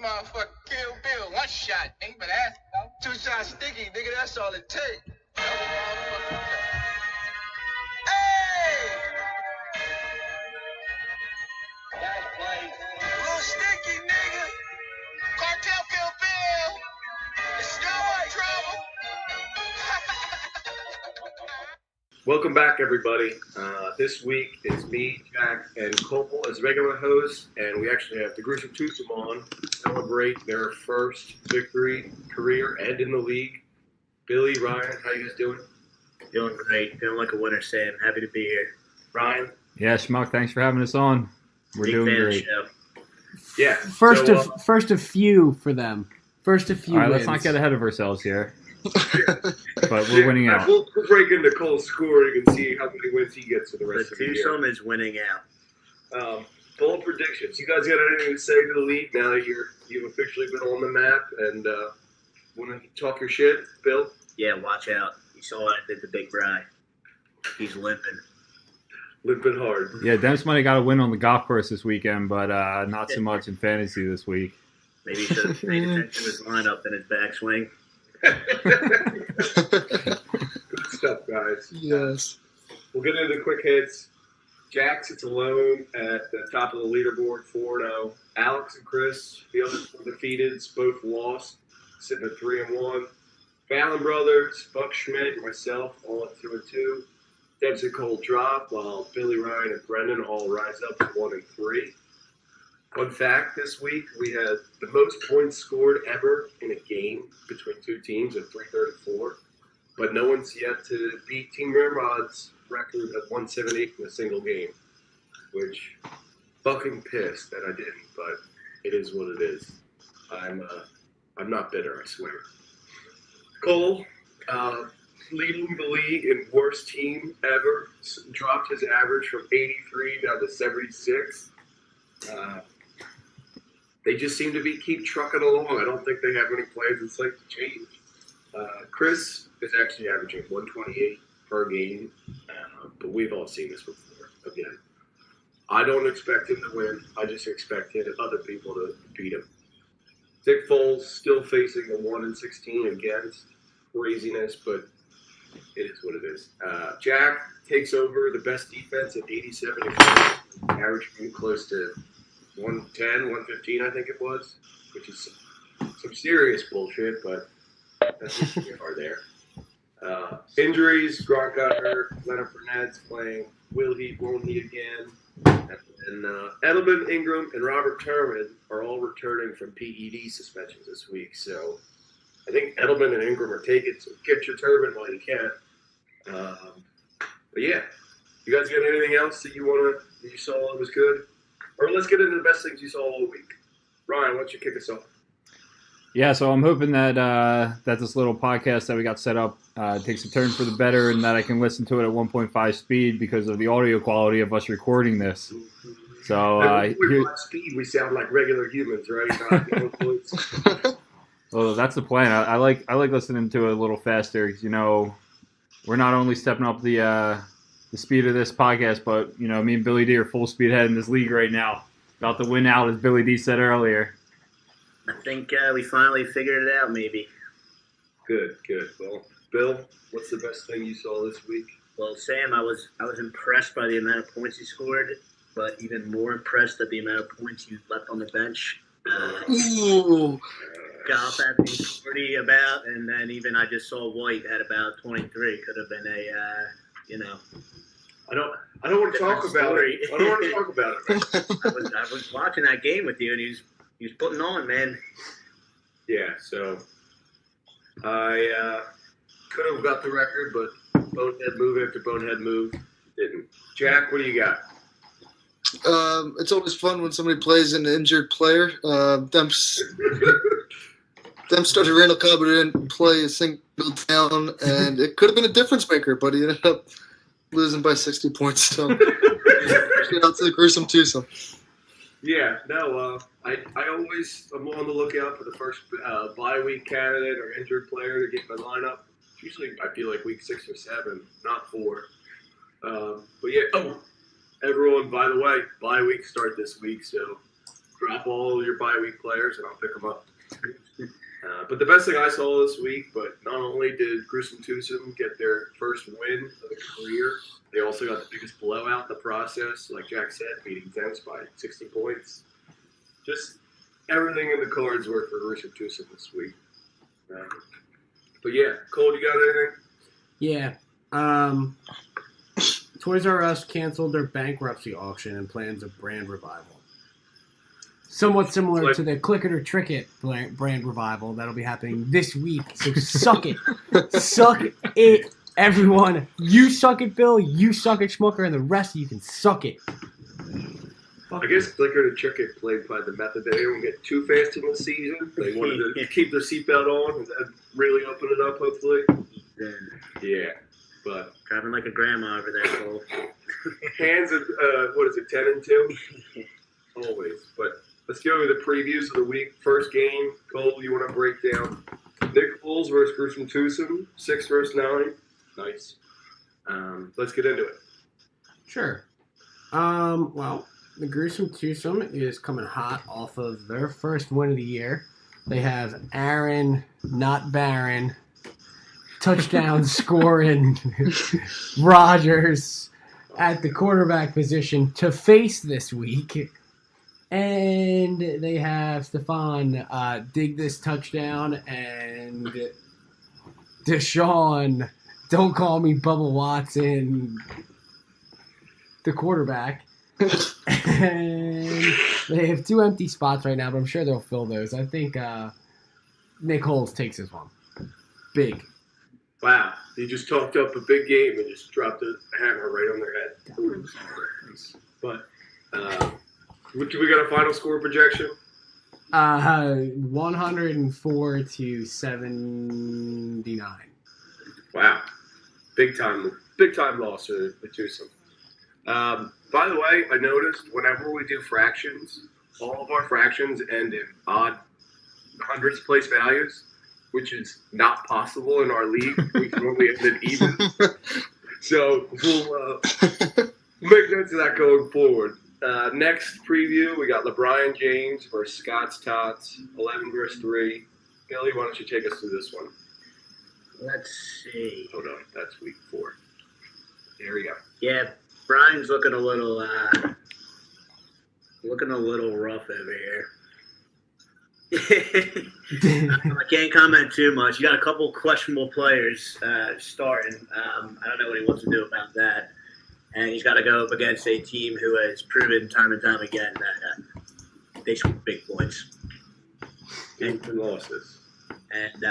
Motherfucker, Kill Bill, one shot, nigga, but ass, two shots sticky, nigga, that's all it take. Hey! That's right. Little sticky, nigga. Cartel Kill Bill. It's still in trouble. Welcome back, everybody. This week it's me, Jack, and Cole as regular hosts, and we actually have the Gruesome Twosome on to celebrate their first victory, career, and in the league. Billy, Ryan, how you guys doing? Doing great. Feeling like a winner, Sam. Happy to be here. Ryan? Yeah, Schmuck, thanks for having us on. We're Big doing fan great. Of the show. Yeah. First of few for them. First of few All right, wins. let's not get ahead of ourselves here. But we're winning out. We'll break into Cole's scoring and see how many wins he gets for the The rest of the year. twosome is winning out. Bold predictions. You guys got anything to say to the league now that you've officially been on the map and want to talk your shit, Bill? Yeah, watch out. You saw what I did to Big Bry. He's limping. Limping hard. Yeah, Dennis might have got a win on the golf course this weekend, but not so much in fantasy this week. Maybe he should have paid attention to his lineup and his backswing. Good stuff, guys. Yes. We'll get into the quick hits. Jack sits alone at the top of the leaderboard, 4-0. Alex and Chris, the others undefeated, both lost, sitting at 3-1. Fallon brothers, Buck Schmidt, and myself, all at 2-2. Debs and Cole drop, while Billy, Ryan, and Brendan all rise up to 1-3. Fun fact, this week we had the most points scored ever in a game between two teams at 334, but no one's yet to beat Team Ramrod's record of 178 in a single game, which fucking pissed that I didn't, but it is what it is. I'm not bitter, I swear. Cole, leading the league in worst team ever, dropped his average from 83 down to 76. They just seem to keep trucking along. I don't think they have any plans in sight to change. Chris is actually averaging 128 per game, but we've all seen this before. Again, I don't expect him to win. I just expect other people to beat him. Dick Foles still facing a 1-16 against craziness, but it is what it is. Jack takes over the best defense at 87, averaging close to 110, 115, I think it was, which is some serious bullshit, but that's what we are there. Injuries, Gronk got hurt, Leonard Fournette's playing, will he, won't he again? And Edelman, Ingram, and Robert Turman are all returning from PED suspensions this week, so I think Edelman and Ingram are taken, so get your Turman while you can. But yeah, you guys got anything else that you saw that was good? Or let's get into the best things you saw all week. Ryan, why don't you kick us off? Yeah, so I'm hoping that that this little podcast that we got set up takes a turn for the better and that I can listen to it at 1.5 speed because of the audio quality of us recording this. So at 1.5 speed, we sound like regular humans, right? Well, that's the plan. I like listening to it a little faster because, we're not only stepping up the speed of this podcast, but, me and Billy D are full speed ahead in this league right now. About to win out, as Billy D said earlier. I think we finally figured it out, maybe. Good. Well, Bill, what's the best thing you saw this week? Well, Sam, I was impressed by the amount of points you scored, but even more impressed at the amount of points you left on the bench. Ooh. Goff had 40 about, and then even I just saw White at about 23. Could have been I don't want to talk about it. I don't want to talk about it. I was watching that game with you, and he was putting on, man. Yeah, so I could have got the record, but bonehead move after bonehead move didn't. Jack, what do you got? It's always fun when somebody plays an injured player. Them started Randall Cobb didn't play a single down, and it could have been a difference maker, but he ended up losing by 60 points. So, shout out to the Gruesome Twosome. Yeah, no, I'm on the lookout for the first bye week candidate or injured player to get my lineup. Usually, I feel like week 6 or 7, not 4. But yeah, everyone, by the way, bye week start this week, so drop all your bye week players and I'll pick them up. But the best thing I saw this week, but not only did Gruesome Twosome get their first win of their career, they also got the biggest blowout in the process, like Jack said, beating Temps by 60 points. Just everything in the cards worked for Gruesome Twosome this week. But yeah, Cole, you got anything? Yeah. Toys R Us canceled their bankruptcy auction and plans a brand revival. Somewhat similar to the Click It or Trick It brand revival that'll be happening this week. So suck it. Suck it, everyone. You suck it, Bill. You suck it, Schmucker. And the rest of you can suck it. I guess Click It or Trick It played by the method they didn't get too fast in the season. They wanted to keep their seatbelt on and then really open it up, hopefully. Yeah. But Driving like a grandma over there, Cole. hands at, 10-2? Always. But let's go with the previews of the week. First game, Cole, you want to break down Nick Foles versus Gruesome Twosome, 6 versus 9. Nice. Let's get into it. Sure. Well, the Gruesome Twosome is coming hot off of their first win of the year. They have Aaron, not Barron, touchdown scoring Rodgers at the quarterback position to face this week. And they have Stefan dig this touchdown and Deshaun, don't call me Bubba Watson, the quarterback. And they have 2 empty spots right now, but I'm sure they'll fill those. I think Nick Foles takes this one. Big. Wow. He just talked up a big game and just dropped a hammer right on their head. But, do we got a final score projection? 104 to 79. Wow. Big time loss to the Twosome. By the way, I noticed whenever we do fractions, all of our fractions end in odd hundredths place values, which is not possible in our league. We can only end it even. So we'll make notes of that going forward. Next preview, we got LeBron James versus Scott's Tots, 11 versus 3. Billy, why don't you take us through this one? Let's see. Hold on, that's week 4. There we go. Yeah, Brian's looking a little rough over here. I can't comment too much. You got a couple questionable players starting. I don't know what he wants to do about that. And he's got to go up against a team who has proven time and time again that they score big points. And losses. And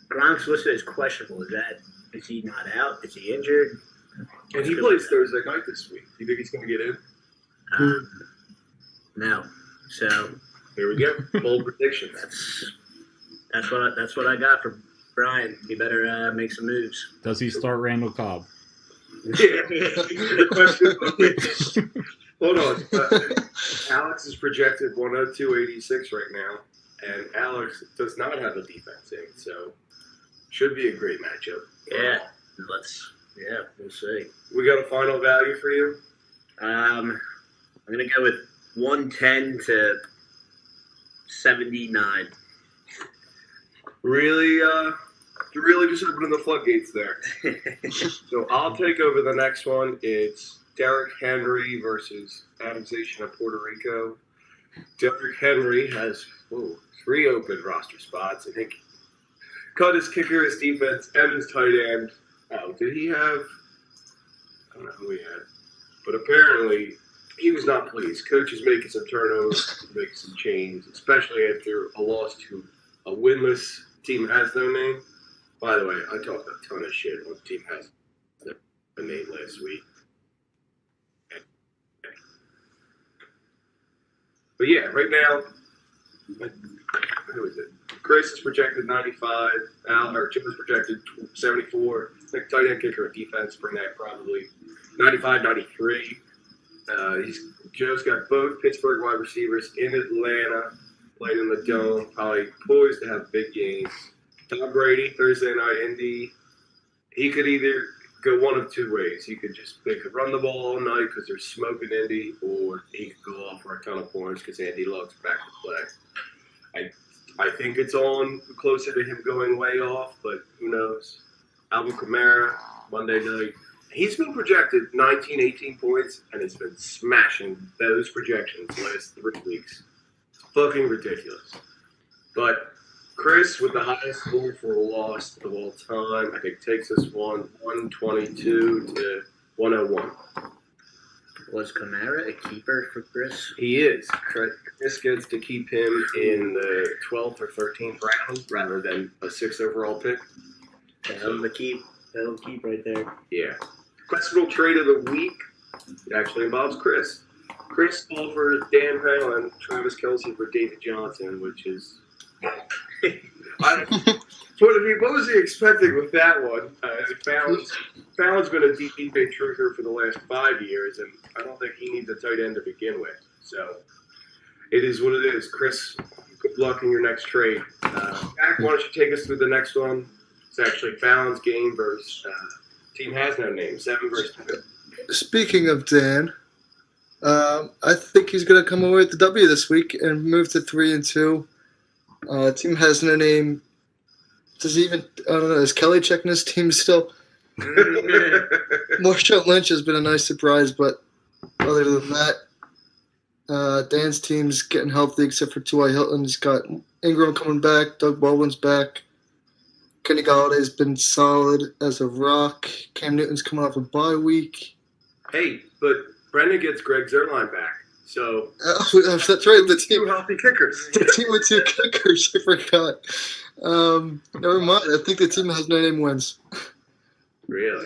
Gronk's listed as questionable. Is he not out? Is he injured? And he plays Thursday night this week. Do you think he's going to get in? No. So There we go. Bold predictions. that's what I got for Brian. He better make some moves. Does he start Randall Cobb? Yeah. The question. Hold on. Alex is projected 102.86 right now, and Alex does not have a defense in, so should be a great matchup. Yeah. We'll see. We got a final value for you? I'm gonna go with 110 to 79. Really, you're really just opening the floodgates there. So I'll take over the next one. It's Derrick Henry versus Adamzation of Puerto Rico. Derrick Henry has 3 open roster spots. I think cut his kicker, his defense, and his tight end. Did he have? I don't know who he had, but apparently he was not pleased. Coach is making some turnovers, making some changes, especially after a loss to a winless team has no name. By the way, I talked a ton of shit on the team has a name last week. But yeah, right now, who is it? Chris is projected 95. Jim is projected 74. I think tight end, kicker, and defense bring that probably 95, 93. Joe's got both Pittsburgh wide receivers in Atlanta, playing in the Dome, probably poised to have big games. Tom Brady, Thursday night, Indy. He could either go one of two ways. They could run the ball all night because they're smoking Indy, or he could go off for a ton of points because Andy Luck's back to play. I think it's on closer to him going way off, but who knows? Alvin Kamara, Monday night. He's been projected 19, 18 points, and it's been smashing those projections the last 3 weeks. It's fucking ridiculous. But Chris, with the highest score for a loss of all time, I think takes this one 122 to 101. Was Kamara a keeper for Chris? He is. Chris gets to keep him in the 12th or 13th round rather than a 6th overall pick. That'll keep right there. Yeah. Questionable trade of the week. It actually involves Chris. Chris offers Dan Halen, Travis Kelce for David Johnson, which is... what was he expecting with that one? Fallon's been a deep big truther for the last 5 years, and I don't think he needs a tight end to begin with. So it is what it is. Chris, good luck in your next trade. Jack, why don't you take us through the next one? It's actually Fallon's game versus team has no name, 7 versus 2. Speaking of Dan, I think he's going to come away with the W this week and move to 3-2. Team has no name. Does he even? I don't know. Is Kelly checking his team still? Marshawn Lynch has been a nice surprise, but other than that, Dan's team's getting healthy except for T.Y. Hilton. He's got Ingram coming back. Doug Baldwin's back. Kenny Galladay's been solid as a rock. Cam Newton's coming off a bye week. Hey, but Brendan gets Greg Zuerlein back. So that's right. The team, 2 healthy kickers. the team with 2 kickers. I forgot. Never mind. I think the team has no name wins. Really?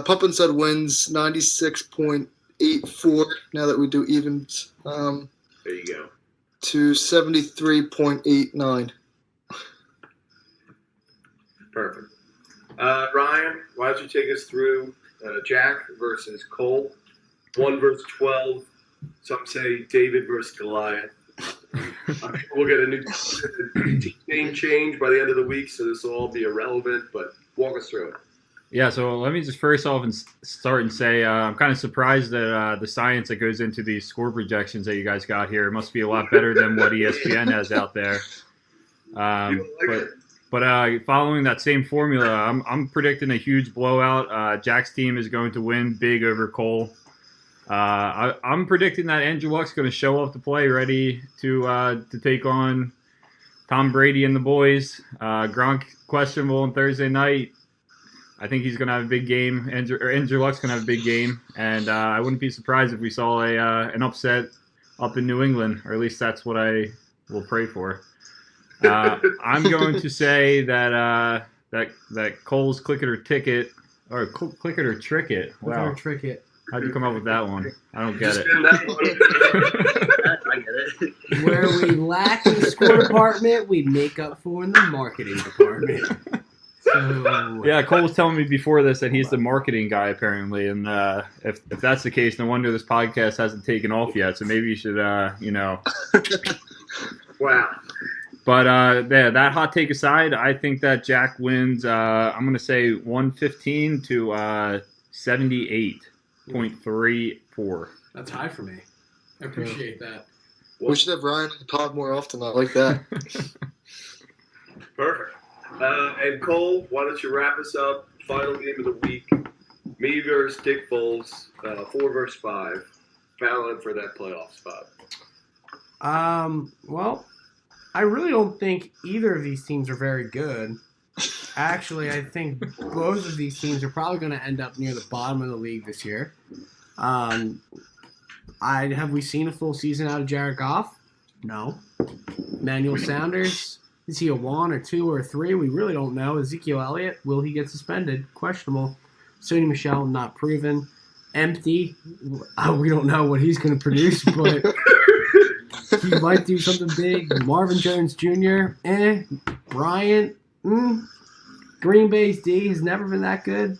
Pumpin said wins 96.84. Now that we do evens, There you go. to 73.89. Perfect. Ryan, why don't you take us through Jack versus Cole? 1 versus 12. Some say David versus Goliath. We'll get a new name change by the end of the week, so this will all be irrelevant, but walk us through it. Yeah, so let me just first off start and say I'm kind of surprised that the science that goes into these score projections that you guys got here must be a lot better than what ESPN has out there. But following that same formula, I'm predicting a huge blowout. Jack's team is going to win big over Cole. I'm predicting that Andrew Luck's going to show up to play, ready to take on Tom Brady and the boys. Gronk questionable on Thursday night. I think he's going to have a big game. Andrew Luck's going to have a big game, and I wouldn't be surprised if we saw an upset up in New England, or at least that's what I will pray for. I'm going to say that Cole's click it or ticket, or click it or trick it. Wow, Trick it. how'd you come up with that one? I don't get it. I get it. Where we lack in the score department, we make up for in the marketing department. So Yeah, Cole was telling me before this that he's the marketing guy apparently, and if that's the case, no wonder this podcast hasn't taken off yet. So maybe you should, Wow. But yeah, that hot take aside, I think that Jack wins. I'm going to say 115 to 78.34. that's high for me. I appreciate that. We should have Ryan on the pod more often. I like that. Perfect. And Cole, why don't you wrap us up? Final game of the week. Me versus Dick Foles, 4 versus 5. Fallon for that playoff spot. Well, I really don't think either of these teams are very good. Actually, I think both of these teams are probably going to end up near the bottom of the league this year. Have we seen a full season out of Jared Goff? No. Emmanuel Sanders, is he a 1 or 2 or 3? We really don't know. Ezekiel Elliott, will he get suspended? Questionable. Sony Michel, not proven. Empty, we don't know what he's going to produce, but he might do something big. Marvin Jones Jr., Bryant, Green Bay's D has never been that good.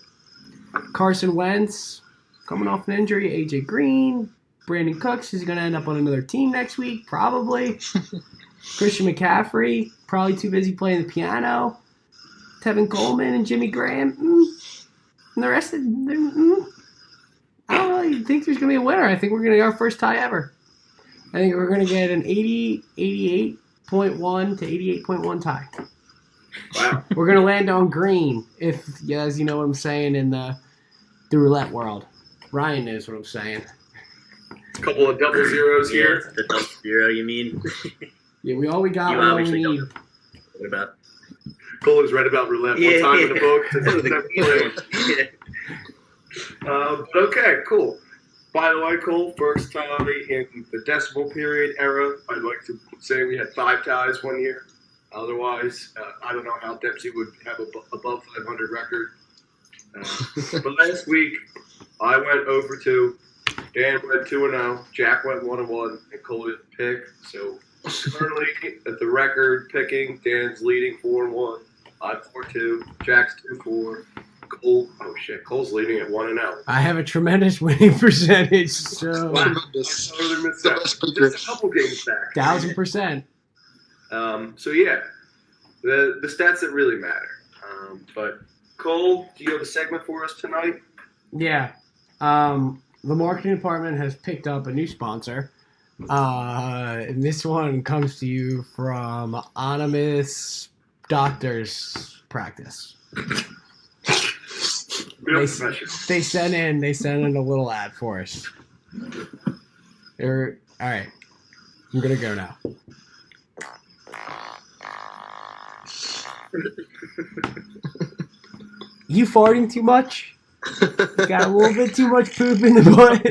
Carson Wentz, coming off an injury. AJ Green, Brandon Cooks is going to end up on another team next week, probably. Christian McCaffrey, probably too busy playing the piano. Tevin Coleman and Jimmy Graham. And the rest of I don't really think there's going to be a winner. I think we're going to get our first tie ever. I think we're going to get an 88.1 to 88.1 tie. Wow. We're going to land on green, as you know what I'm saying in the roulette world. Ryan knows what I'm saying. A couple of double zeros Yeah, here. the double zero, you mean? Yeah, we got You what we obviously need. don't. What about? Cole is right about roulette. Yeah. One time in the book. Okay, cool. By the way, Cole, first tie in the decimal period era. I'd like to say we had 5 ties one year. Otherwise, I don't know how Dempsey would have above 500 record. But last week, I went over 2. Dan went 2-0. Jack went 1-1, and Cole didn't pick. So currently, at the record picking, Dan's leading 4-1. I'm 4-2. Jack's 2-4. Cole, Cole's leading at 1-0. I have a tremendous winning percentage, so Wow. Tremendous. Other than The best that, speaker. just a couple games back. 1,000%. So yeah, the stats that really matter. But Cole, do you have a segment for us tonight? Yeah. The marketing department has picked up a new sponsor. And this one comes to you from Anonymous Doctors Practice. Real They- professional. They sent in a little ad for us. All right. I'm going to go now. You farting too much? You got a little bit too much poop in the butt?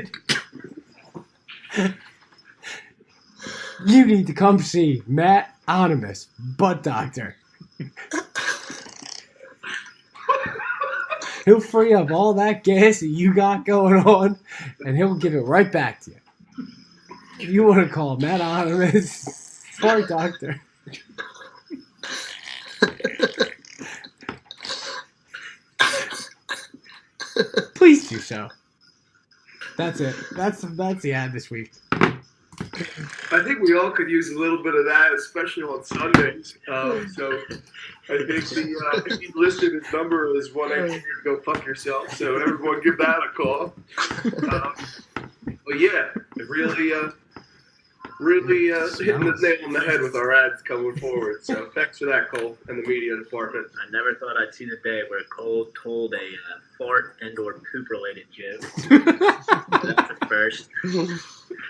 You need to come see Matt Anonymous, butt doctor. He'll free up all that gas that you got going on, and he'll give it right back to you. If you want to call Matt Anonymous, fart doctor. Please do so. That's it. That's the ad this week. I think we all could use a little bit of that, especially on Sundays. So I think he listed his number as 1-800 go fuck yourself. So everyone give that a call. But yeah, it really hitting the nail on the head with our ads coming forward. So thanks for that, Cole, and the media department. I never thought I'd see the day where Cole told a fart and or poop related joke. That's the first.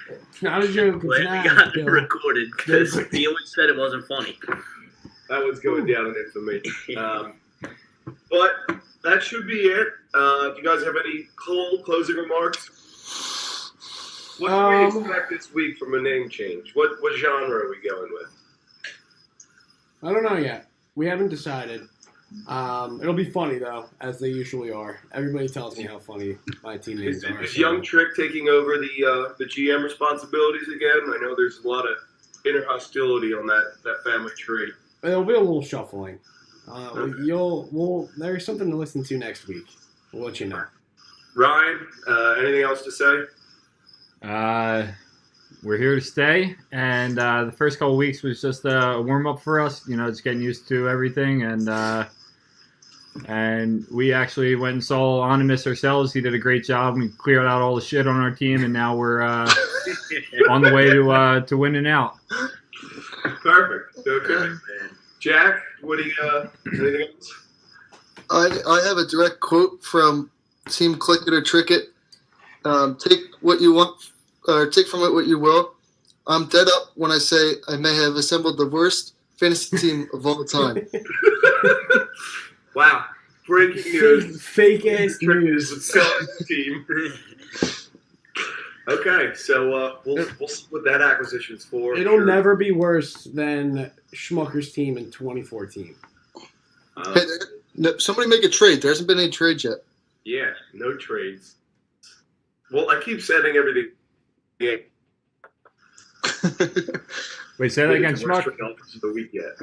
It's not a joke. Glad It's we not. got it Bill. recorded because he always said it wasn't funny. That one's going down in infamy. But that should be it. Do you guys have any Cole closing remarks? What do we expect this week from a name change? What genre are we going with? I don't know yet. We haven't decided. It'll be funny though, as they usually are. Everybody tells me how funny my team names are. Is so- Young Trick taking over the GM responsibilities again? I know there's a lot of inner hostility on that family tree. There'll be a little shuffling. There's something to listen to next week. We'll let you know. Ryan, anything else to say? We're here to stay, and the first couple weeks was just a warm up for us. You know, just getting used to everything, and we actually went and saw Anonymous ourselves. He did a great job. We cleared out all the shit on our team, and now we're on the way to winning out. Perfect. Okay. Jack, what do you anything else? I have a direct quote from Team Click It or Trick It. Take what you want, or take from it what you will. I'm dead up when I say I may have assembled the worst fantasy team of all time. Wow. Breaking news. Fake ass Trick news. is selling the team. Okay, so we'll see what that acquisition's for. It'll Sure. never be worse than Schmucker's team in 2014. Hey, somebody make a trade. There hasn't been any trades yet. Yeah, no trades. Well, I keep sending everything. Yeah. Wait, say that again, It's the worst Schmuck. trade offers of the week yet.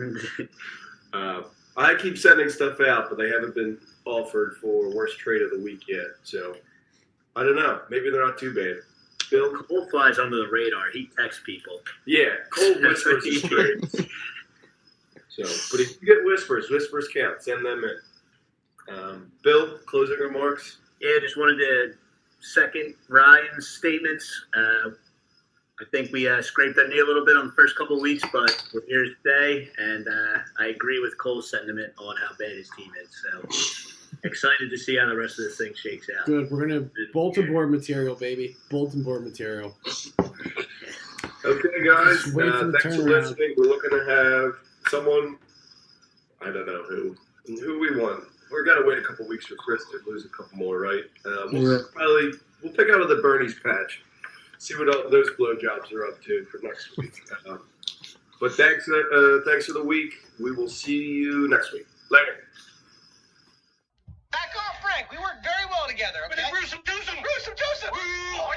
I keep sending stuff out, but they haven't been offered for worst trade of the week yet. So I don't know. Maybe they're not too bad. Bill, Cole flies under the radar. He texts people. yeah, Cole whispers his trades. So, but if you get whispers count. Send them in. Bill, closing remarks. Yeah, just wanted to second Ryan's statements. I think we scraped our knee a little bit on the first couple of weeks, but we're here today, and I agree with Cole's sentiment on how bad his team is. So excited to see how the rest of this thing shakes out. Good. We're gonna bulletin board material, baby. Bulletin board material. Okay, guys. Just wait for the Thanks for turnaround. listening. We're looking to have someone. I don't know who we want. We're gonna wait a couple weeks for Chris to lose a couple more, right? We'll pick out of the Bernie's patch. See what all those blowjobs are up to for next week. But thanks for the week. We will see you next week. Later. Back off, Frank. We work very well together, okay? Bruce, do some. Oh,